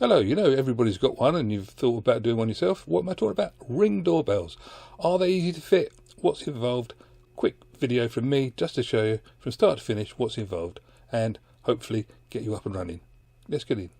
Hello, you know everybody's got one and you've thought about doing one yourself. What am I talking about? Ring doorbells. Are they easy to fit? What's involved? Quick video from me just to show you from start to finish what's involved and hopefully get you up and running. Let's get in.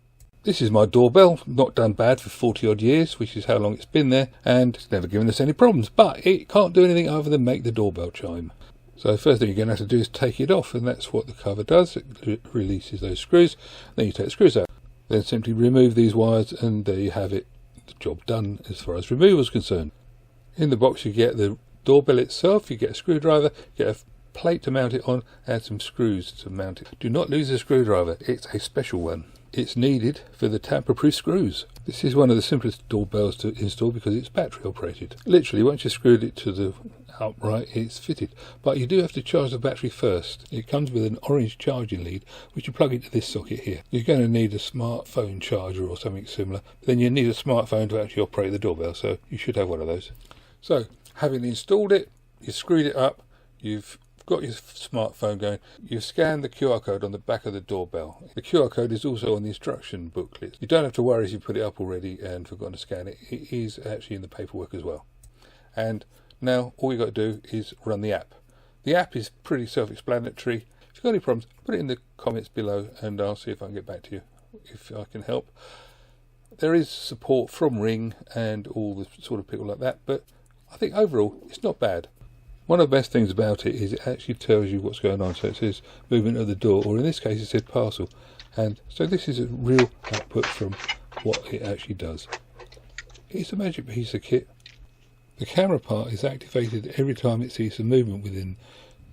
This is my doorbell, not done bad for 40 odd years, which is how long it's been there, and it's never given us any problems, but it can't do anything other than make the doorbell chime. So the first thing you're going to have to do is take it off, and that's what the cover does. It releases those screws. Then you take the screws out. Then simply remove these wires and there you have it. The job done as far as removal is concerned. In the box you get the doorbell itself, you get a screwdriver, you get a plate to mount it on and some screws to mount it. Do not lose the screwdriver, it's a special one. It's needed for the tamper-proof screws. This is one of the simplest doorbells to install because it's battery operated. Literally once you've screwed it to the upright it's fitted, but you do have to charge the battery first. It comes with an orange charging lead which you plug into this socket here. You're going to need a smartphone charger or something similar, but then you need a smartphone to actually operate the doorbell, so you should have one of those. So having installed it, you've screwed it up, you've got your smartphone going, you've scanned the QR code on the back of the doorbell. The QR code is also on the instruction booklet. You don't have to worry if you put it up already and forgotten to scan it. It is actually in the paperwork as well. And now all you've got to do is run the app. The app is pretty self-explanatory. If you've got any problems, put it in the comments below and I'll see if I can get back to you, if I can help. There is support from Ring and all the sort of people like that, but I think overall it's not bad. One of the best things about it is it actually tells you what's going on. So it says movement of the door, or in this case it said parcel. And so this is a real output from what it actually does. It's a magic piece of kit. The camera part is activated every time it sees some movement within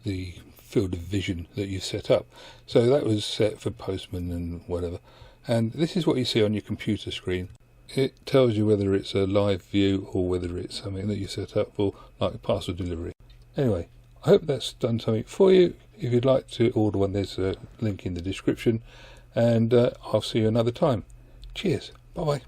the field of vision that you've set up. So that was set for postman and whatever. And this is what you see on your computer screen. It tells you whether it's a live view or whether it's something that you set up for, like parcel delivery. Anyway, I hope that's done something for you. If you'd like to order one, there's a link in the description, and I'll see you another time. Cheers. Bye bye.